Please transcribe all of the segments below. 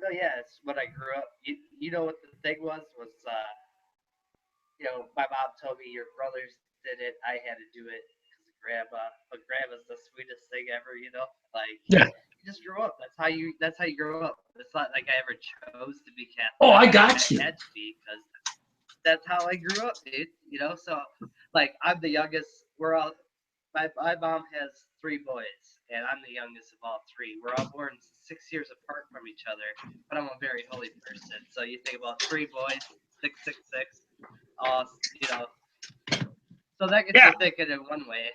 no, yeah, it's when I grew up. You know what the thing was my mom told me your brothers did it. I had to do it because of grandma. But grandma's the sweetest thing ever. Like Yeah. you just grow up. That's how you grow up. It's not like I ever chose to be Catholic. Oh, I I got had you. to be because that's how I grew up, dude. So like I'm the youngest. We're all my mom has three boys, and I'm the youngest of all three. We're all born 6 years apart from each other, but I'm a very holy person. So you think about three boys, 666, all so that gets Yeah. you thinking in one way.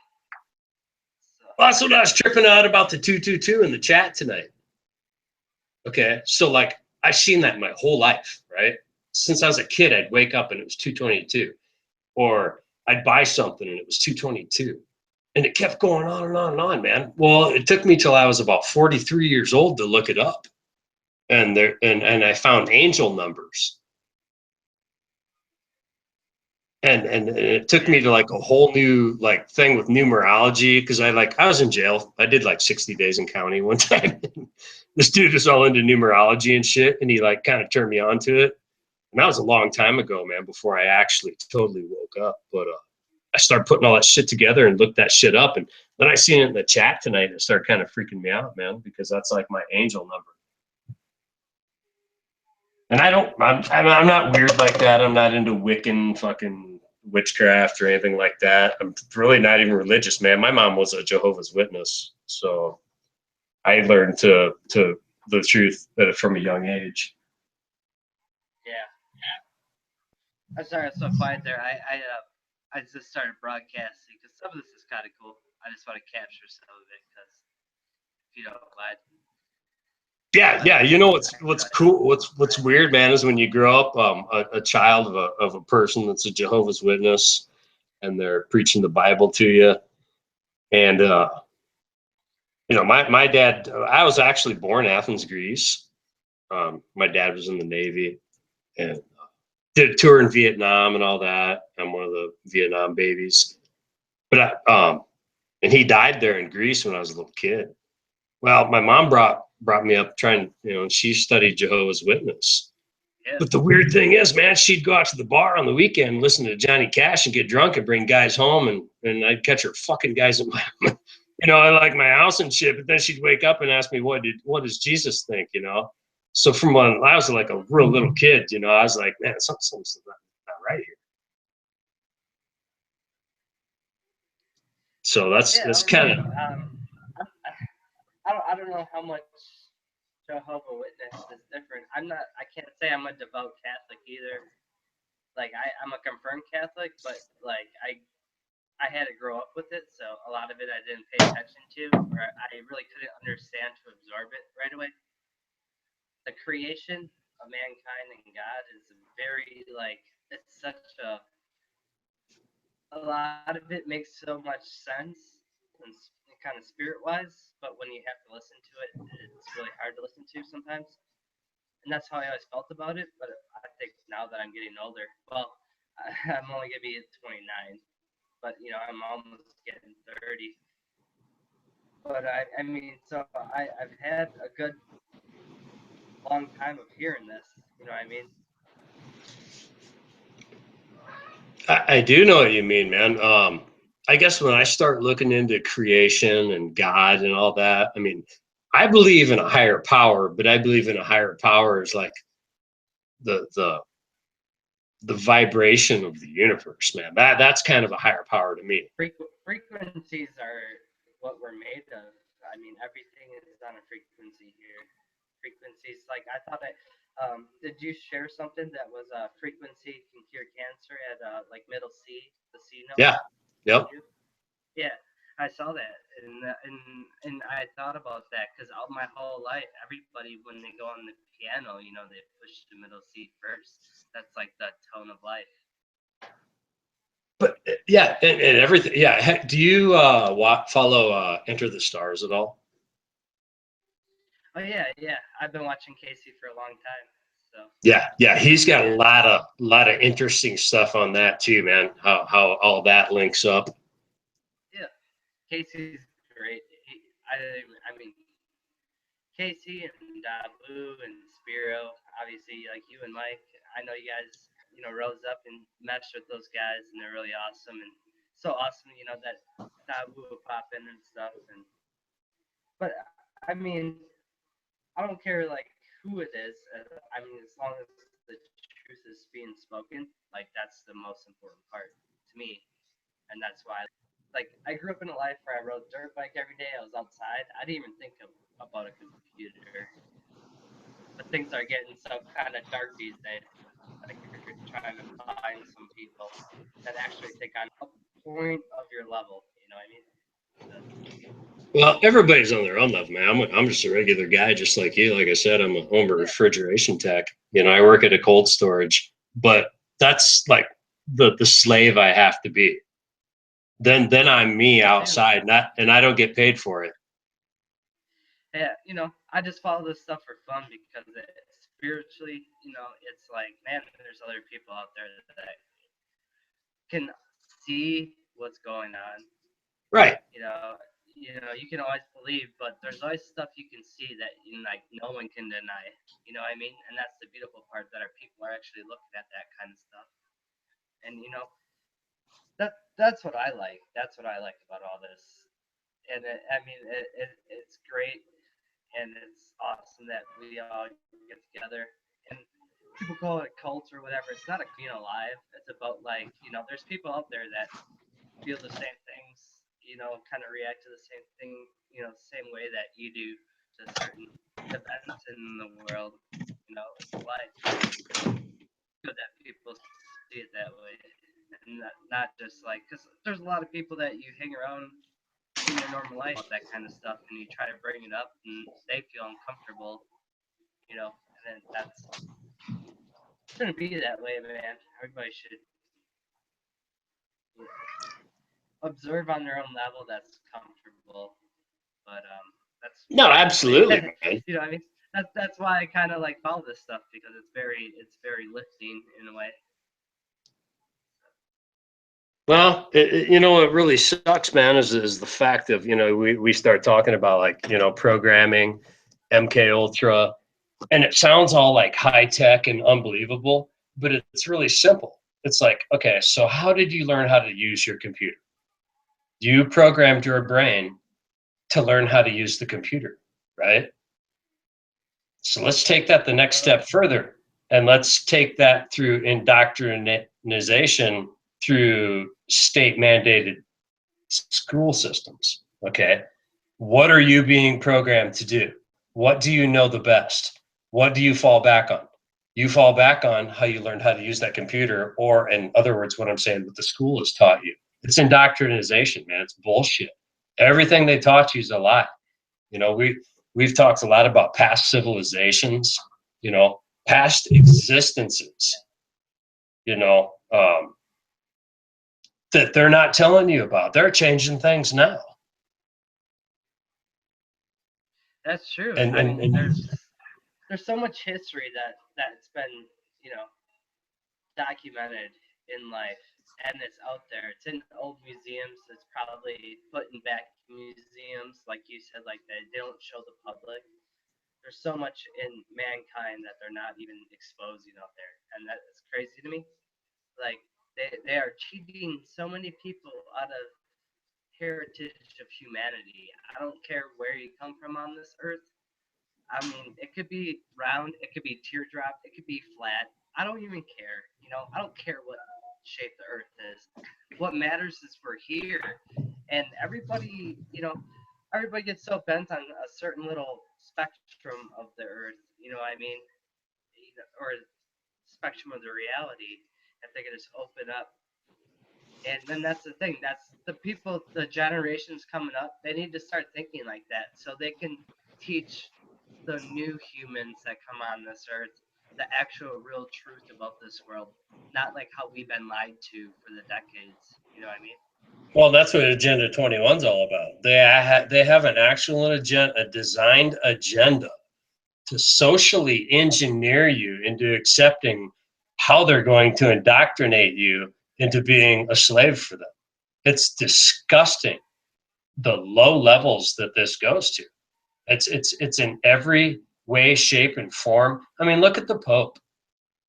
So Well, that's what I was tripping out about the 222 in the chat tonight. Okay. So like I've seen that my whole life, right? Since I was a kid, I'd wake up and it was 222. Or I'd buy something and it was 222. And it kept going on and on and on, man. Well, it took me till I was about 43 years old to look it up. And I found angel numbers. And it took me yeah, to like a whole new like thing with numerology because I was in jail. I did like 60 days in county one time. This dude was all into numerology and shit, and he like kind of turned me on to it. And that was a long time ago, man, before I actually totally woke up. But I started putting all that shit together and looked that shit up, and then I seen it in the chat tonight, and it started kind of freaking me out, man, because that's like my angel number. And I'm not weird like that. I'm not into Wiccan fucking witchcraft or anything like that. I'm really not even religious, man. My mom was a Jehovah's Witness, so I learned to the truth from a young age. yeah. I'm sorry I'm so quiet there. I just started broadcasting because some of this is kind of cool. I just want to capture some of it because if you don't mind. Yeah. You know what's I cool? What's weird, man, is when you grow up a child of a person that's a Jehovah's Witness, and they're preaching the Bible to you, and my dad. I was actually born in Athens, Greece. My dad was in the Navy and did a tour in Vietnam and all that. I'm one of the Vietnam babies, but and he died there in Greece when I was a little kid. Well, my mom brought me up trying, and she studied Jehovah's Witness. yeah. But the weird thing is, man, she'd go out to the bar on the weekend, listen to Johnny Cash, and get drunk and bring guys home, and I'd catch her fucking guys at my, I like my house and shit. But then she'd wake up and ask me, what does Jesus think? So from when I was like a real little kid, I was like, man, something's not right here. So Yeah, that's I don't know. kind of I don't know how much Jehovah Witness is different. I can't say I'm a devout Catholic either. Like I'm a confirmed Catholic, but like I had to grow up with it, so a lot of it I didn't pay attention to, or I really couldn't understand to absorb it right away. The creation of mankind and God is very like it's such a lot of it makes so much sense and kind of spirit wise, but when you have to listen to it, it's really hard to listen to sometimes. And that's how I always felt about it. But I think now that I'm getting older, well, I'm only gonna be 29, but I'm almost getting 30. But I mean, so I've had a good long time of hearing this. You know what I mean? I do know what you mean, man. I guess when I start looking into creation and God and all that, I mean, I believe in a higher power, but I believe in a higher power is like the the the vibration of the universe, man. That's kind of a higher power to me. Frequencies are what we're made of. I mean, everything is on a frequency here. Frequencies, like I thought did you share something that was frequency can cure cancer at like middle C, the C note? Yeah. Yep. Did you? Yeah, I saw that, and I thought about that because all my whole life, everybody when they go on the piano, they push the middle C first. That's like the tone of life. But yeah, and everything. Yeah. Do you follow Enter the Stars at all? Oh yeah. I've been watching Casey for a long time, so Yeah. He's got a yeah, lot of interesting stuff on that too, man. How all that links up. yeah. Casey's great. I mean, Casey and Dabu and Spiro, obviously, like you and Mike. I know you guys, rose up and meshed with those guys, and they're really awesome and so awesome, that Dabu will pop in and stuff. But I mean, I don't care like who it is. I mean, as long as the truth is being spoken, like that's the most important part to me, and that's why. Like I grew up in a life where I rode dirt bike every day. I was outside. I didn't even think about a computer. But things are getting so kind of dark these days. Like you're trying to find some people that actually think on a point of your level. You know what I mean? Well, everybody's on their own level, man. I'm just a regular guy, just like you. Like I said, I'm a home refrigeration tech. I work at a cold storage, but that's like the slave I have to be. Then I'm me outside, and I don't get paid for it. Yeah, I just follow this stuff for fun because spiritually, it's like, man, there's other people out there that can see what's going on. Right. You can always believe, but there's always stuff you can see that like no one can deny. You know what I mean? And that's the beautiful part, that our people are actually looking at that kind of stuff. And that's what I like. That's what I like about all this. And it's great, and it's awesome that we all get together. And people call it a cult or whatever. It's not alive. It's about like there's people out there that feel the same things. Kind of react to the same thing. Same way that you do to certain events in the world. It's life. Good that people see it that way, and not just like, because there's a lot of people that you hang around in your normal life, that kind of stuff, and you try to bring it up, and they feel uncomfortable, and then that's shouldn't be that way, man. Everybody should observe on their own level that's comfortable, but that's no, absolutely, man. You know what I mean? That's why I kind of like follow this stuff, because it's very lifting in a way. Well, what really sucks, man, is the fact of, we start talking about like, programming, MK Ultra, and it sounds all like high tech and unbelievable, but it's really simple. It's like, okay, so how did you learn how to use your computer? You programmed your brain to learn how to use the computer, right? So let's take that the next step further, and let's take that through indoctrination through state mandated school systems. Okay. What are you being programmed to do? What do you know the best? What do you fall back on? You fall back on how you learned how to use that computer, or in other words, what I'm saying, what the school has taught you. It's indoctrination, man. It's bullshit. Everything they taught you is a lie. We've talked a lot about past civilizations, past existences, that they're not telling you about. They're changing things now. That's true. And there's so much history that's been documented in life, and it's out there. It's in old museums. It's probably put in back museums, like you said, like they don't show the public. There's so much in mankind that they're not even exposing out there, and that is crazy to me. Like they are cheating so many people out of heritage of humanity. I don't care where you come from on this earth. I mean, it could be round, it could be teardrop, it could be flat. I don't even care. I don't care what shape the earth is. What matters is we're here. And everybody gets so bent on a certain little spectrum of the earth, you know what I mean? Or spectrum of the reality, if they could just open up. And then that's the thing. That's the people, the generations coming up, they need to start thinking like that, so they can teach the new humans that come on this earth the actual real truth about this world, not like how we've been lied to for the decades. You know what I mean? Well, that's what Agenda 21 is all about. They have an actual agenda, a designed agenda to socially engineer you into accepting how they're going to indoctrinate you into being a slave for them. It's disgusting, the low levels that this goes to. It's in every way, shape, and form. I mean, look at the Pope.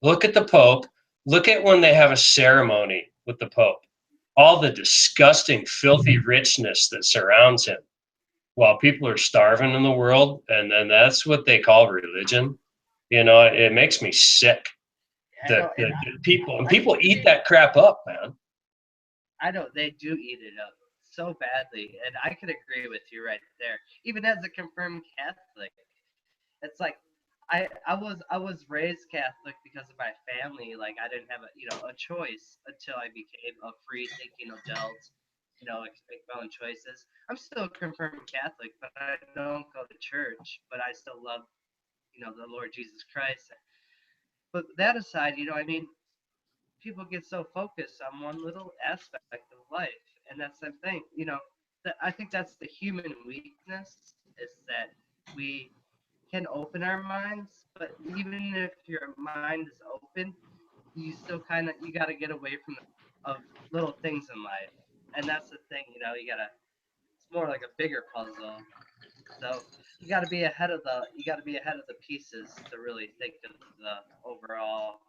Look at the Pope. Look at when they have a ceremony with the Pope. All the disgusting, filthy richness that surrounds him while people are starving in the world. And then that's what they call religion. You know, it makes me sick. I know, and People eat that crap up, man. I know they do eat it up so badly, and I could agree with you right there. Even as a confirmed Catholic, it's like I was raised Catholic because of my family. Like I didn't have a choice until I became a free thinking adult. Make my own choices. I'm still a confirmed Catholic, but I don't go to church. But I still love the Lord Jesus Christ. But that aside, I mean, people get so focused on one little aspect of life, and that's the thing. That I think that's the human weakness is that we can open our minds, but even if your mind is open, you still you got to get away from of little things in life, and that's the thing. You gotta. It's more like a bigger puzzle. So you got to be ahead of the pieces to really think of the overall,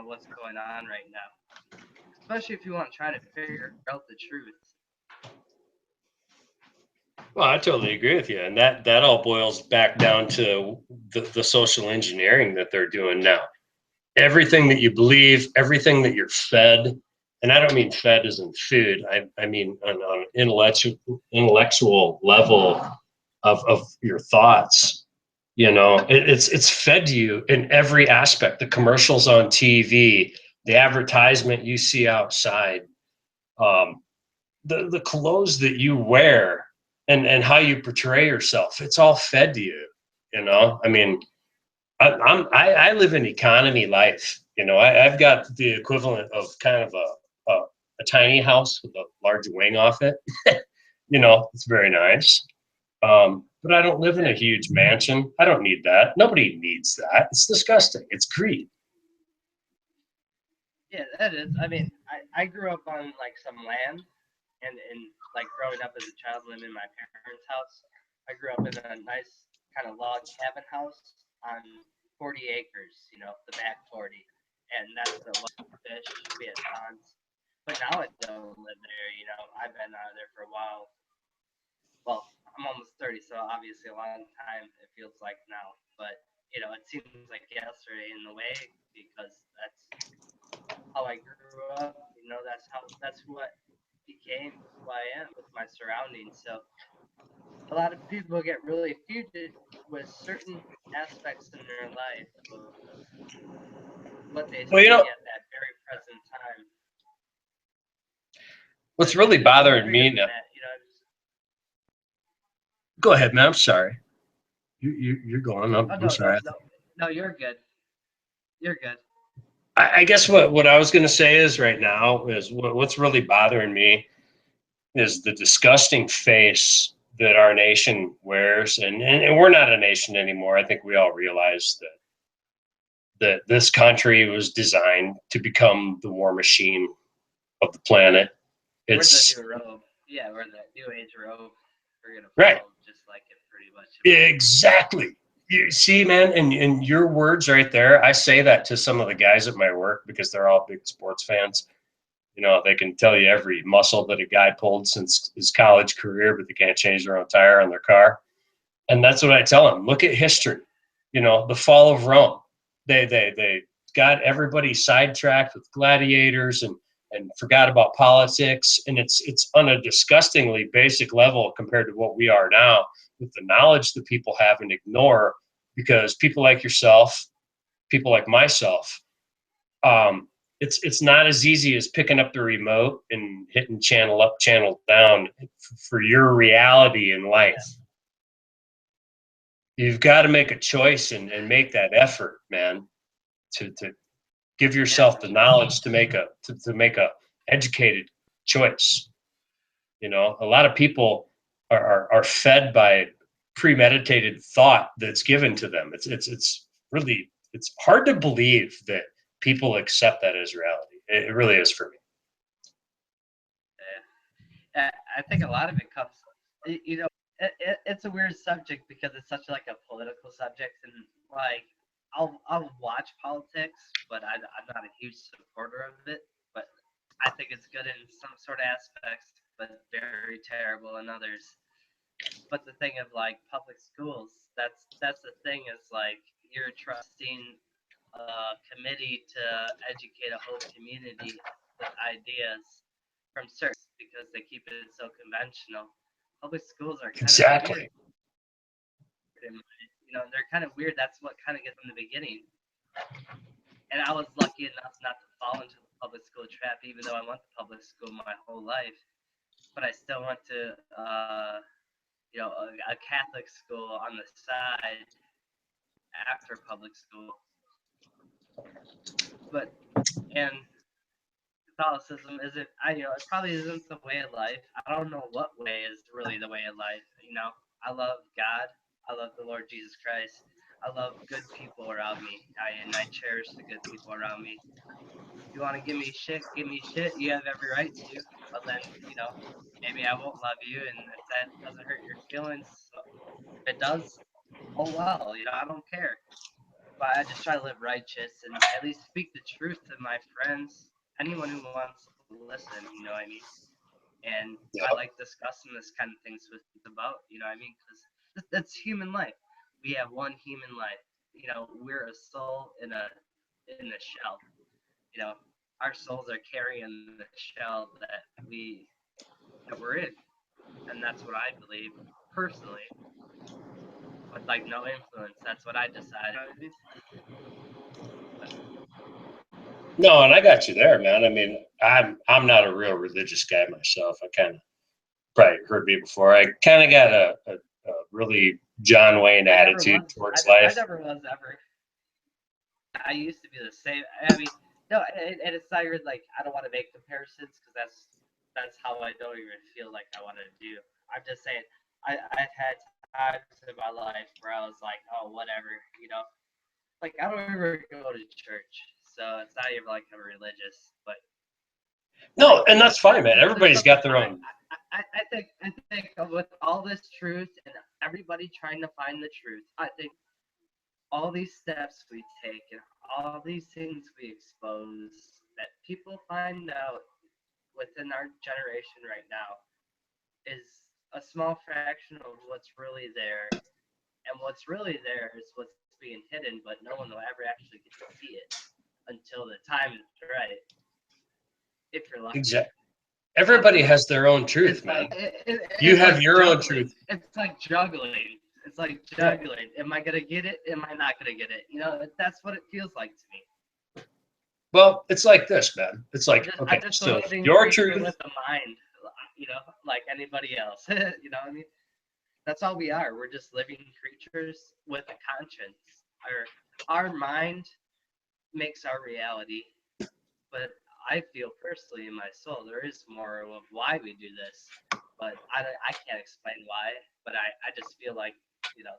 what's going on right now. Especially if you want to try to figure out the truth. Well, I totally agree with you, and that all boils back down to the social engineering that they're doing now. Everything that you believe, everything that you're fed, and I don't mean fed as in food. I mean on an intellectual level of your thoughts. It's fed to you in every aspect. The commercials on TV, the advertisement you see outside, um, the clothes that you wear, and how you portray yourself. It's all fed to you. I mean, I live an economy life. I've got the equivalent of kind of a tiny house with a large wing off it. It's very nice. But I don't live in a huge mansion. I don't need that. Nobody needs that. It's disgusting. It's greed. Yeah, that is. I mean, I grew up on like some land, and like growing up as a child living in my parents' house, I grew up in a nice kind of log cabin house on 40 acres. The back 40, and that's a lot of fish. We had ponds, but now I don't live there. I've been out of there for a while. Well, I'm almost 30, so obviously a long time it feels like now. But it seems like yesterday in a way because that's how I grew up. That's what became who I am with my surroundings. So a lot of people get really feuded with certain aspects in their life of what they Well, see at that very present time. what's But really to bothering agree me with now. that, Go ahead, man. I'm sorry. You're going. oh I'm no, no, sorry. no, no, you're good. You're good. I guess what I was going to say is right now is what's really bothering me is the disgusting face that our nation wears, and we're not a nation anymore. I think we all realize that this country was designed to become the war machine of the planet. We're the It's new robe. Yeah, we're the new age robe. We're gonna right. follow just like it pretty much. Exactly. You see, man, and your words right there, I say that to some of the guys at my work because they're all big sports fans. They can tell you every muscle that a guy pulled since his college career, but they can't change their own tire on their car. And that's what I tell them. Look at history. The fall of Rome. They got everybody sidetracked with gladiators and forgot about politics. And it's on a disgustingly basic level compared to what we are now with the knowledge that people have and ignore because people like yourself, people like myself, it's not as easy as picking up the remote and hitting channel up, channel down for your reality in life. You've got to make a choice and make that effort, man, to give yourself the knowledge to make a educated choice. A lot of people are fed by premeditated thought that's given to them. It's really it's hard to believe that people accept that as reality. It really is for me. I think a lot of it comes, it's a weird subject because it's such like a political subject, and like I'll watch politics, but I'm not a huge supporter of it. But I think it's good in some sort of aspects, but very terrible in others. But the thing of like public schools, that's the thing is like you're trusting a committee to educate a whole community with ideas from certain because they keep it so conventional. Public schools are kind of weird. Exactly. They're kind of weird. That's what kind of gets from the beginning. And I was lucky enough not to fall into the public school trap, even though I went to public school my whole life. But I still went to, a Catholic school on the side after public school. But and Catholicism isn't. It probably isn't the way of life. I don't know what way is really the way of life. I love God. I love the Lord Jesus Christ. I love good people around me. I cherish the good people around me. If you want to give me shit, give me shit. You have every right to. But then, maybe I won't love you, and if that doesn't hurt your feelings, if it does, oh well. I don't care. But I just try to live righteous and at least speak the truth to my friends, anyone who wants to listen. You know what I mean? And I like discussing this kind of things with about. You know what I mean? Because that's human life. We have one human life. We're a soul in a shell. Our souls are carrying the shell that we're in, and that's what I believe personally. With like no influence, that's what I decided. No, and I got you there, man. I mean, I'm not a real religious guy myself. I kind of probably heard me before. I kind of got a really John Wayne attitude towards life. I never was ever. I used to be the same. I mean, no, and it's not even like I don't want to make comparisons because that's how I don't even feel like I want to do. I'm just saying I've had times in my life where I was like, oh, whatever, like I don't ever go to church, so it's not even like I'm religious, but no, and that's fine, man. Everybody's got their own. I think with all this truth and everybody trying to find the truth, I think all these steps we take and all these things we expose that people find out within our generation right now is a small fraction of what's really there. And what's really there is what's being hidden, but no one will ever actually get to see it until the time is right. If you're lucky. Exactly. Everybody has their own truth, man. You have your own truth. It's like juggling. It's like juggling. Am I gonna get it? Am I not gonna get it? That's what it feels like to me. Well, it's like this, man. It's like okay, so your truth with the mind, like anybody else. You know what I mean? That's all we are. We're just living creatures with a conscience. Our mind makes our reality, but I feel personally in my soul there is more of why we do this, but I can't explain why. But I just feel like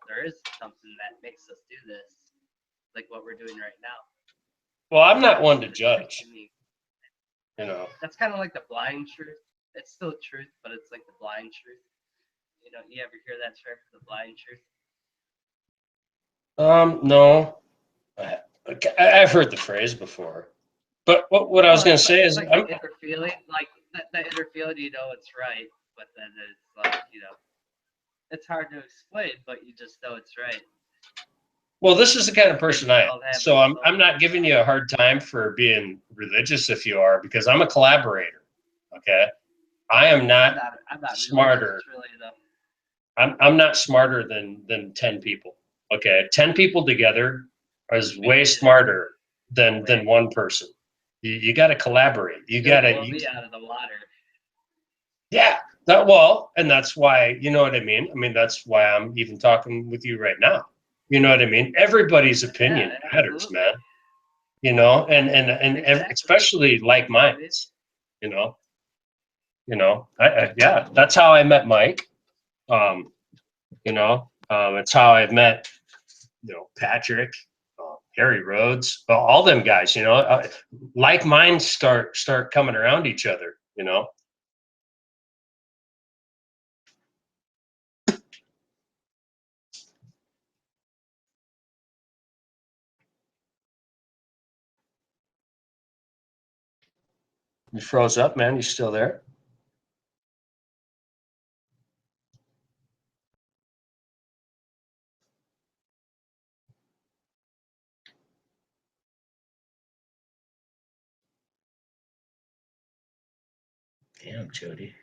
there is something that makes us do this, like what we're doing right now. Well, I'm not one to judge. That's kind of like the blind truth. It's still truth, but it's like the blind truth. You ever hear that term, the blind truth? No, I've heard the phrase before. But what I was going to say is, like the inner feeling, like that inner feeling, it's right, but then it's like, it's hard to explain, but you just know it's right. Well, this is the kind of person I am. So I'm not giving you a hard time for being religious if you are, because I'm a collaborator. Okay, I am not smarter. Really, I'm not smarter than 10 people. Okay, 10 people together is way smarter than one person. You got to collaborate. You got to be out of the water. Yeah, and that's why, you know what I mean? I mean, that's why I'm even talking with you right now. You know what I mean? Everybody's opinion matters, man. And exactly. Especially like mine. Yeah, that's how I met Mike. It's how I've met, Patrick, Harry Rhodes, all them guys. Like minds start coming around each other. You froze up, man. You still there? Damn, Jody.